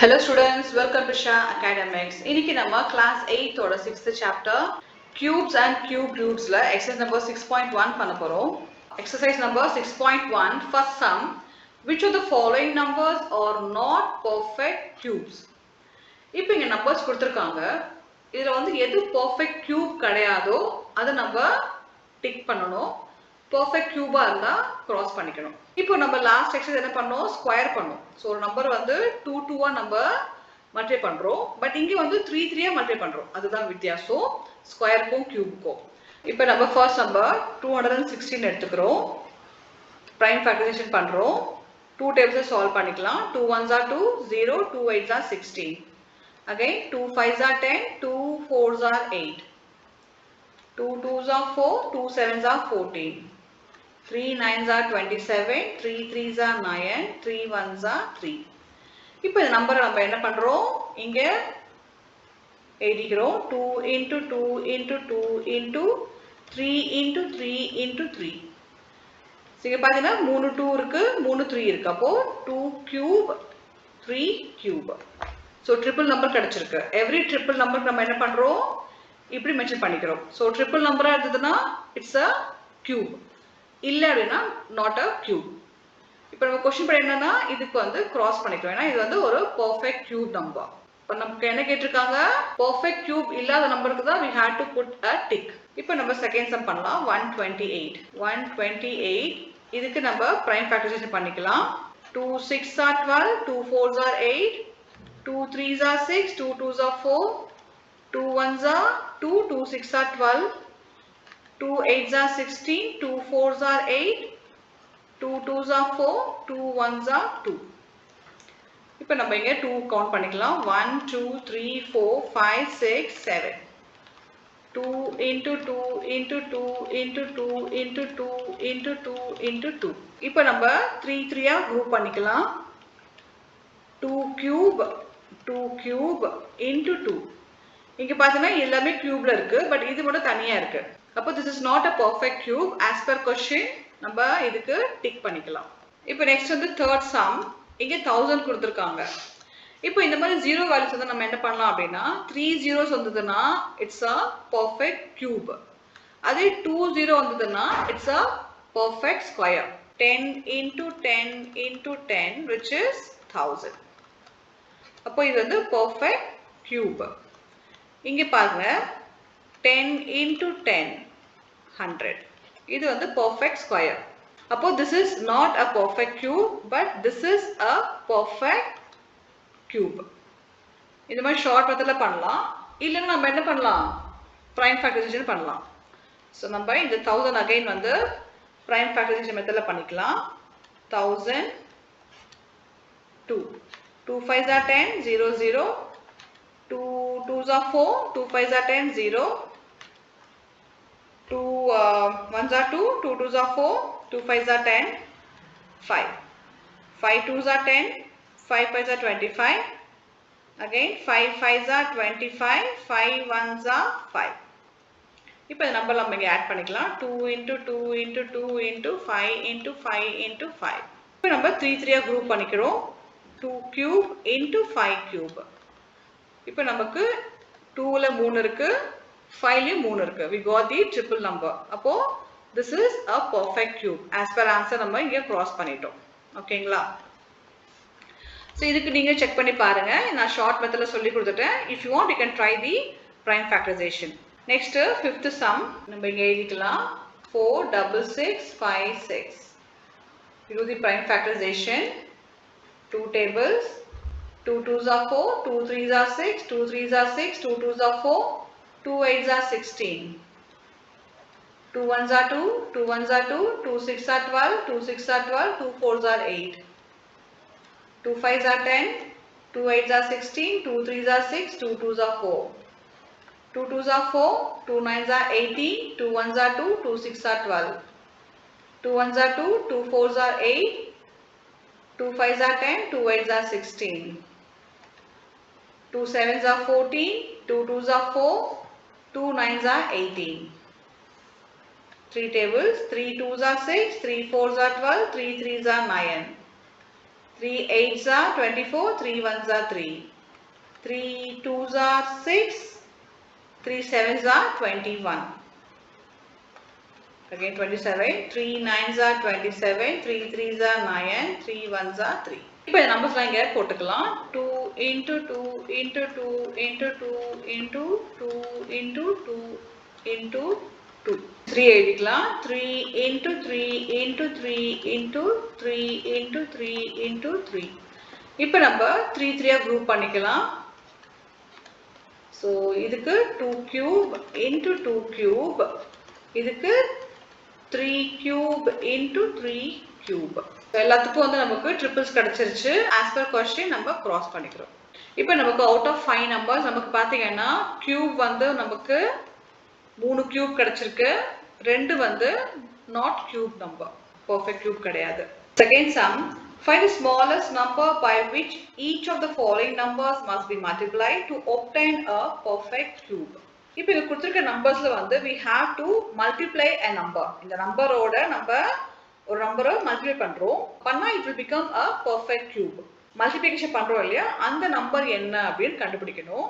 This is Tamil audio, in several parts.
Hello students, welcome to Shah Academics. இன்னைக்கு நம்ம class 8 ஓட 6th chapter cubes and cube rootsல exercise number 6.1 பண்ண போறோம். Exercise number 6.1 first sum, which of the following numbers are not perfect cubes? இப்போ இங்க numbers கொடுத்திருக்காங்க. இதுல வந்து எது perfect cube கிடையாதோ அதை நம்ம டிக் பண்ணணும். perfect cube இருந்தா cross பண்ணிக்கணும். இப்போ நம்ம லாஸ்ட் எக்ஸசைஸ் என்ன பண்ணோம், ஸ்கொயர் பண்ணோம். ஸோ ஒரு நம்பர் வந்து 2 2 நம்ம மல்டிப்ளை பண்றோம், பட் இங்க வந்து 3 3 மல்டிப்ளை பண்றோம். அதுதான் வித்தியாசம் ஸ்கொயருக்கும் கியூபுக்கும். இப்போ நம்ம ஃபர்ஸ்ட் நம்பர் 216 எடுத்துக்கிறோம், பிரைம் ஃபேக்டரைசேஷன் பண்றோம். 2 டேபிள்ஸ் சால்வ் பண்ணிக்கலாம். 2 1s are 2 0, 2 8s are 16. Again 2 5s are 10, 2 4s are 8, 2 2s are 4, 2 7s are 14, 3 9s are 27, 3 3s are 9, 3 1s are 3. இப்போ இந்த நம்பரை நம்ம என்ன பண்றோம், இங்க எழுதிக்கிறோம். 2 into 2 into 2 into 3 into 3 into 3. இங்க பாத்தீங்கன்னா 3 2 இருக்கு, 3 3 இருக்கு. அப்போ 2 cube 3 cube. So triple number கிடைச்சிருக்கு. எவ்ரி ட்ரிபிள் நம்பருக்கு நம்ம என்ன பண்றோம், இப்படி மென்ஷன் பண்ணிக்கிறோம். ஸோ ட்ரிபிள் நம்பரா இருந்ததுன்னா இட்ஸ் அ கியூப், இல்ல அப்படின்னா நாட் அ கியூப். இப்போ நம்ம கொஸ்டின் படி என்னன்னா இதுக்கு வந்து கிராஸ் பண்ணிக்கிறோம், ஏன்னா இது வந்து ஒரு பெர்ஃபெக்ட் கியூப் நம்பர். இப்போ நமக்கு என்ன கேட்டிருக்காங்க, பெர்ஃபெக்ட் கியூப் இல்லாத நம்பருக்கு தான் we had to put a tick. இப்போ நம்ம செகண்ட் சம் பண்ணலாம். 128 இதுக்கு நம்ம பிரைம் ஃபேக்டரைசேஷன் பண்ணிக்கலாம். 2 6 are 12, 2 4s are 8, 2 3s are 6, 2 2s are 4, 2 1s are 2, 2 6 are 12, 2 8s are 16, 2 4s are 8, 2 2s are 4, 2 1s are 2. இப்போ நம்ம இங்க 2 கவுண்ட் பண்ணிக்கலாம். 1 2 3 4 5 6 7. 2 into 2 into 2 into 2 into 2 into 2 into 2. இப்போ நம்ம 3 3 குரூப் பண்ணிக்கலாம். 2 cube 2 cube into 2. இங்க பாத்தீங்கன்னா எல்லாமே கியூப்ல இருக்கு, பட் இது மட்டும் தனியா இருக்கு. அப்போ this is not a perfect cube as per question. நம்ம இதுக்கு டிக் பண்ணிக்கலாம். இப்போ நெக்ஸ்ட் வந்து தேர்ட் சம். இங்க 1000 கொடுத்திருக்காங்க. இப்போ இந்த மாதிரி ஜீரோ வேல்யூஸ் வந்து நம்ம என்ன பண்ணலாம் அப்படின்னா 3 zeros வந்ததுன்னா இட்ஸ் அ பெர்ஃபெக்ட் கியூப். அதே 2 0 வந்ததுன்னா it's a perfect square. 10 into 10 into 10 which is 1000. அப்போ இது வந்து பெர்ஃபெக்ட் கியூப். இங்க பாருங்க 10 into 10 100. இது வந்து பெர்ஃபெக்ட் ஸ்கொயர். அப்போ this is not a perfect cube, but this is a perfect cube. இந்த மாதிரி ஷார்ட் மெத்தட்ல பண்ணலாம், இல்லைன்னா நம்ம என்ன பண்ணலாம், பிரைம் ஃபேக்டரைசேஷன் பண்ணலாம். ஸோ நம்ம இந்த 1000 அகைன் வந்து பிரைம் ஃபேக்டரைசேஷன் மெத்தட்ல பண்ணிக்கலாம். 1000 2 2 5s are 10 0 0, 2 2s are 4, 2 5s are 10 0, 2 1s are 2, 2 2s are 4, 2 5s are 10 5, 5 2s are 10, 5 5s are 25, again 5 5s are 25, 5 1s are 5. இப்போ இந்த நம்பர் நம்ம இங்க ஆட் பண்ணிக்கலாம். 2 into 2 into 2 into 5 into 5 into 5. இப்போ நம்ம 3 3 குரூப் பண்ணிக்கிறோம். 2 cube into 5 cube. இப்போ நமக்கு 2ல 3 இருக்கு, 5லயும் 3 இருக்கு. we got the triple number. அப்போ this is a perfect cube as per answer நம்ம இங்க cross பண்ணிட்டோம். ஓகேங்களா? சோ இதுக்கு நீங்க செக் பண்ணி பாருங்க. நான் ஷார்ட் மெத்தட்ல சொல்லி கொடுத்துட்டேன். if you want you can try the prime factorization. next fifth sum நம்ம இங்க எழுதிக்கலாம். 4 6 6 5 6. we do the prime factorization. 2 tables, 2 2s are 4, 2 3s are 6, 2 3s are 6, 2 2s are 4, 2 8s are 16, 2 1s are 2, 2 1s are 2, 2 6 are 12, 2 6 are 12, 2 4s are 8, 2 5s are 10, 2 8s are 16, 2 3s are 6, 2 2s are 4, 2 2s are 4, 2 9s are 18, 2 1s are 2, 2 6 are 12, 2 1s are 2, 2 4s are 8, 2 5s are 10, 2 8s are 16, 2 7s are 14, 2 2s are 4, 2 9s are 18. 3 tables, 3 2s are 6, 3 4s are 12, 3 3s are 9, 3 8s are 24, 3 1s are 3. 3 2s are 6, 3 7s are 21. Again 27, 3 9s are 27, 3 3s are 9, 3 1s are 3. இப்போ இந்த நம்பர்ஸ்லாம் இங்கே போட்டுக்கலாம். 2 into 2 into 2 into 2 into 2 into 2 into 2. 3 எழுதிக்கலாம். 3 into 3 into 3 into 3 into 3 into 3. இப்போ நம்ம 3 3 group பண்ணிக்கலாம். So இதுக்கு 2 cube into 2 cube. இதுக்கு 3 cube into 3 cube. எல்லாத்துக்கும் வந்து நமக்கு triples கிடைச்சிருச்சு. As per question நம்ம cross பண்ணிக்கிறோம். இப்போ நமக்கு out of 5 numbers நமக்கு பாத்தீங்கன்னா cube வந்து நமக்கு 3 cube கிடைச்சிருக்கு. 2 வந்து not cube number. Perfect cube கிடையாது. Second sum, find the smallest number by which each of the following numbers must be multiplied to obtain a perfect cube. இப்போ இங்க கொடுத்திருக்க நம்பர்ஸ்ல வந்து we have to multiply a number. இந்த நம்பரோட நம்ம ஒரு நம்பரை மல்டிப்ளை பண்றோம். பண்ணா it will become a perfect cube. Multiplication பண்றோம் இல்லையா, அந்த நம்பர் என்ன அப்படின்னு கண்டுபிடிக்கணும்.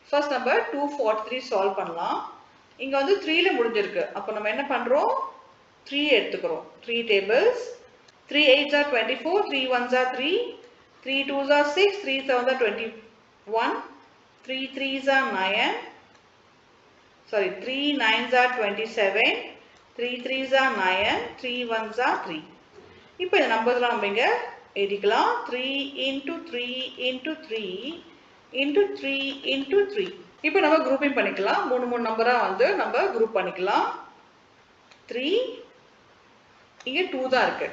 ஃபர்ஸ்ட் நம்பர் 243 சால்வ் பண்ணலாம். இங்க வந்து 3 ல முடிஞ்சிருக்கு. அப்ப நம்ம என்ன பண்றோம், 3 எடுத்துக்கிறோம். 3 tables. 3 8s are 24, 3 1s are 3, 3 2s are 6, 3 7s are 21, 3 3s are 9, sorry 3 9s are 27, 3 3s are 9, 3 1s are 3. இப்போ இந்த நம்பர்ஸ்லாம் நம்ம இங்க எழுதிக்கலாம். 3 into 3 into 3 into 3 into 3. இப்போ நம்ம குரூப்பிங் பண்ணிக்கலாம். மூணு மூணு நம்பரா வந்து நம்ம குரூப் பண்ணிக்கலாம். 3 இங்க 2 தான் இருக்கு.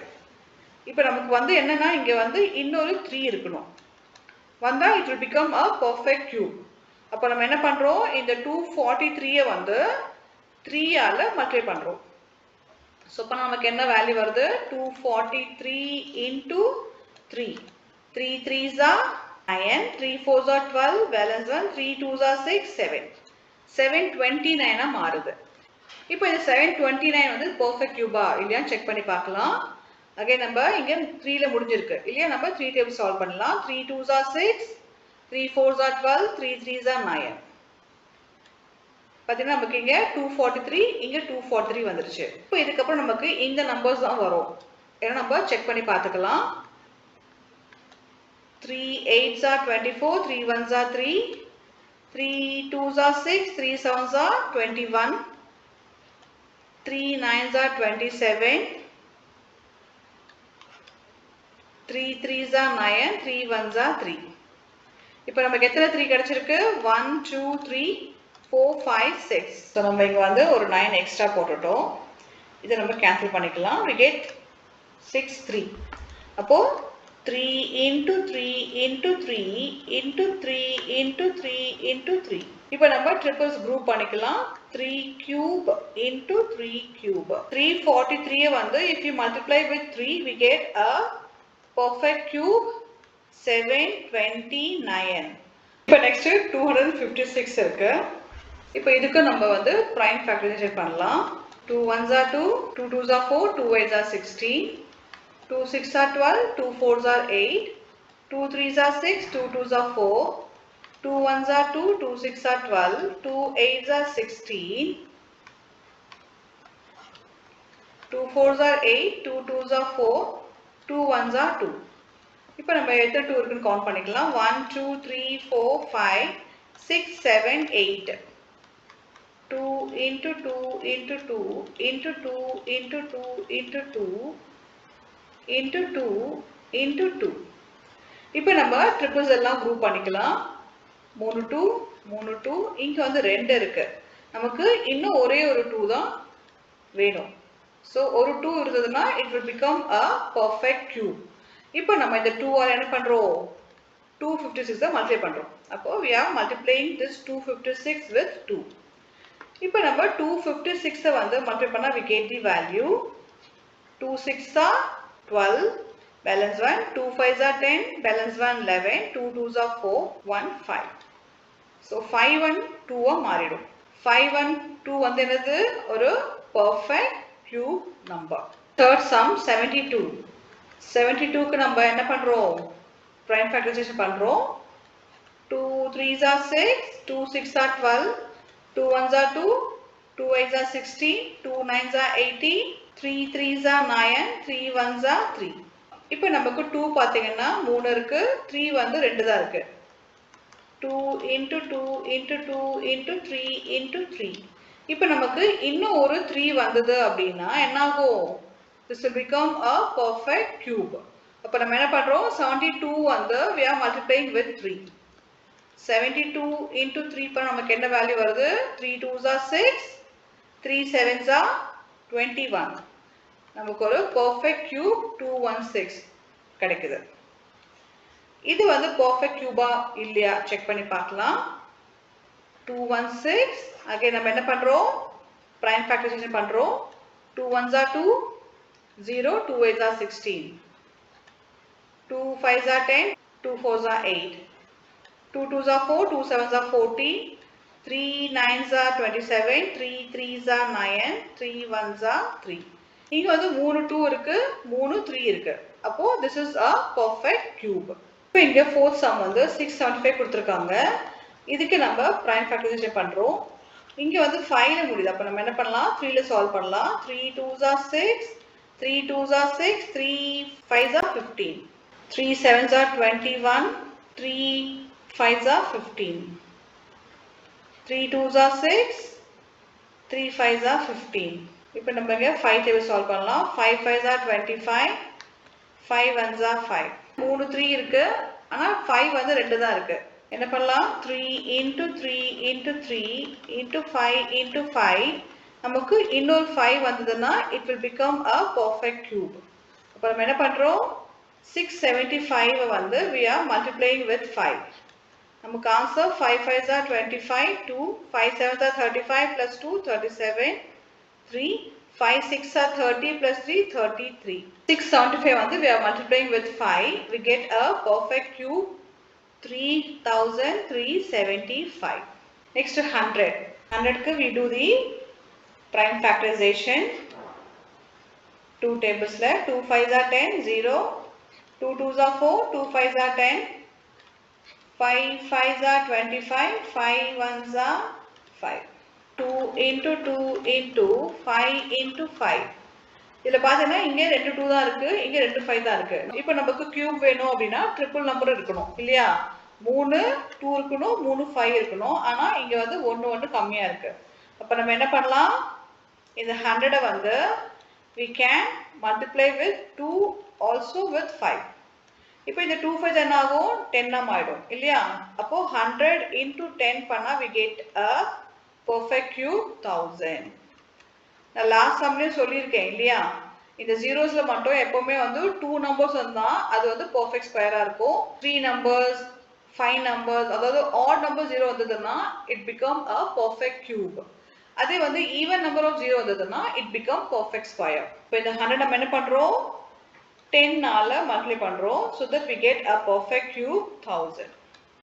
இப்போ நமக்கு வந்து என்னன்னா இங்க வந்து இன்னொரு 3 இருக்கணும். வந்தா it will become a perfect cube. அப்ப நம்ம என்ன பண்றோம், இந்த 243 வந்து 3 ஆல மல்டிப்ளை பண்றோம். சோ அப்ப நமக்கு என்ன வேல்யூ வருது, 243 into 3. 3 3s are 9, 3 4s are 12, balance 1, 3 2s are 6, 7. 729 மாறுது. இப்போ இந்த 729 வந்து perfect cube இல்லையா செக் பண்ணி பார்க்கலாம். அகைன் நம்ம இங்க 3 ல முடிஞ்சிருக்கு இல்லையா, நம்ம 3 டேபிள் சால்வ் பண்ணலாம். 3 2s are 6, 3 4s are 12, 3 3s are 9. பாத்தீங்கன்னா நமக்கு இங்க 243 இங்க 243 வந்துருச்சு. இப்போ இதுக்கு அப்புறம் நமக்கு இந்த நம்பர்ஸ் தான் வரும். ஏன்னா நம்ம செக் பண்ணி பார்த்துக்கலாம். 3 8s are 24, 3 1s are 3, 3 2s are 6, 3 7s are 21, 3 9s are 27, 3 3s are 9, 3 1s are 3. இப்போ நமக்கு எத்தனை 3 கிடைச்சிருக்கு, 1 2 3 4 5 6. ஸோ நம்ம இங்க வந்து ஒரு 9 எக்ஸ்ட்ரா போட்டுட்டோம். இதை நம்ம கேன்சல் பண்ணிக்கலாம். we get 6 3. அப்போ 3 into 3 into 3 into 3 into 3 into 3. இப்போ நம்ம triples group பண்ணிக்கலாம். 3 cube into 3 cube. 343 வந்து if you multiply with 3 we get a perfect cube 729. இப்போ next 256 இருக்கு. இப்போ இதுக்கு நம்ம வந்து prime factorization பண்ணலாம். 2 1s are 2, 2 2s are 4, 2 8s are 16, 2 6 are 12, 2 4s are 8, 2 3s are 6, 2 2s are 4, 2 1s are 2, 2 6 are 12, 2 8s are 16, 2 4s are 8, 2 2s are 4, 2 1s are 2. இப்போ நம்ம எத்தனை 2 இருக்குன்னு கவுண்ட் பண்ணிக்கலாம். 1 2 3 4 5 6 7 8. 2 into 2 into 2 into 2 into 2 into 2 into 2 into 2. இப்போ நம்ம ட்ரிபிள்ஸ் எல்லாம் குரூப் பண்ணிக்கலாம். 3 2 3 2, இங்க வந்து 2 இருக்கு. நமக்கு இன்னும் ஒரே ஒரு 2 தான் வேணும். ஸோ ஒரு 2 இருந்ததுன்னா it will become a perfect cube. இப்போ நம்ம இந்த 2 ஆல் என்ன பண்றோம், 256 மல்டிப்ளை பண்றோம். அப்போ we are multiplying this 256 with 2. இப்போ நம்ம 256 வந்து மல்டிப்ளை பண்ணா we get the value 2 6 are 12, balance 1, 2 5s are 10, balance 1 11, 2 2s are 4, 1 5. So 5 1 2 மாறிடும். 5 1 2 வந்து என்னது, ஒரு perfect cube number. Third sum 72. 72க்கு நம்ம என்ன பண்றோம்? Prime factorization பண்றோம். 2 3s are 6, 2 6 are 12, 2 1s are 2, 2 8s are 16, 2 9s are 18, 3 3s are 9, 3 1s are 3. இப்போ நமக்கு 2 பாத்தீங்கன்னா 3 இருக்கு, 3 வந்து 2 தான் இருக்கு. 2 into 2 into 2 into 3 into 3. இப்போ நமக்கு இன்னும் ஒரு 3 வந்தது அப்படின்னா என்ன ஆகும்? This will become a perfect cube. அப்ப நம்ம என்ன பண்றோம்? 72 வந்து we are multiplying with 3. 72 into 3 பண்ண நமக்கு என்ன வேல்யூ வருது? 3 2s are 6, 3 7s are 21. நமக்கு ஒரு perfect cube 216 கிடைக்குது. இது வந்து perfect cube இல்லையா செக் பண்ணி பார்க்கலாம். 216 again நம்ம என்ன பண்றோம்? Prime factorization பண்றோம். 2 1s are 2, 0, 2 8s are 16, 2 5s are 10, 2 4s are 8, 2 2s are 4, 2 7s are 14, 3 9s are 27, 3 3s are 9, 3 1s are 3. இங்க வந்து 3 2 இருக்கு, 3 3 இருக்கு. அப்போ this is a perfect cube. இப்போ இங்க fourth sum வந்து 675 கொடுத்திருக்காங்க. இதுக்கு நம்ம prime factorization பண்றோம். இங்க வந்து 5 ல முடியுது. அப்ப நம்ம என்ன பண்ணலாம்? 3 ல சால்வ் பண்ணலாம். 3 2s are 6, 3 2s are 6, 3 5s are 15, 3 7s are 21, 3 5s are 15, 3 2s are 6, 3 5s are 15. இப்போ நம்ம இங்க 5 டேபிள் சால்வ் பண்ணலாம். 5 5s are 25, 5 1s are 5. 3 3 இருக்கு. ஆனா 5 வந்து 2 தான் இருக்கு. என்ன பண்ணலாம்? 3 into 3 into 3 into 5 into 5. நமக்கு இன்னொரு 5 வந்ததுன்னா it will become a perfect cube. அப்ப நம்ம என்ன பண்றோம்? 675 வந்து we are multiplying with 5. நமக்கு answer 5 5s are 25, 2 5 7s are 35 plus 2 37, 3 5 6 are 30 plus 3 33. 675 வந்து we are multiplying with 5. We get a perfect cube 3375. Next 100. 100 we do the prime factorization. 2 tables left. 2 5s are 10, 0. 2 2s are 4, 2 5s are 10. 5 5s are 25, 5 1s are 5. 2 into 2 into 5 into 5. இதுல பாத்தீங்கன்னா இங்க 2 2 தான் இருக்கு, இங்க 2 5 தான் இருக்கு. இப்போ நமக்கு கியூப் வேணும் அப்படின்னா ட்ரிபிள் நம்பர் இருக்கணும் இல்லையா? 3 2 இருக்கணும், 3 5 இருக்கணும். ஆனா இங்க வந்து 1 1 கம்மியா இருக்கு. அப்ப நம்ம என்ன பண்ணலாம்? இந்த 100 வந்து we can multiply with 2 also with 5. இப்போ இந்த 2 5 என்ன ஆகும்? 10 ஆயிடும் இல்லையா? அப்போ 100 into 10 பண்ணா we get a perfect cube 1000. நான் லாஸ்ட் சம்லயே சொல்லியிருக்கேன் இல்லையா? இந்த ஜீரோஸ்ல மட்டும் எப்பவுமே வந்து 2 நம்பர்ஸ் வந்தா அது வந்து பெர்ஃபெக்ட் ஸ்கொயரா இருக்கும். 3 நம்பர்ஸ் 5 நம்பர்ஸ் அதாவது ஆட் நம்பர் 0 வந்ததுன்னா it become a perfect cube. அதே வந்து ஈவன் நம்பர் ஆஃப் 0 வந்ததுன்னா it become perfect square. இப்போ இந்த 100 நம்ம என்ன பண்றோம்? 10 நால மல்டிப்ளை பண்றோம் so that we get a perfect cube 1000.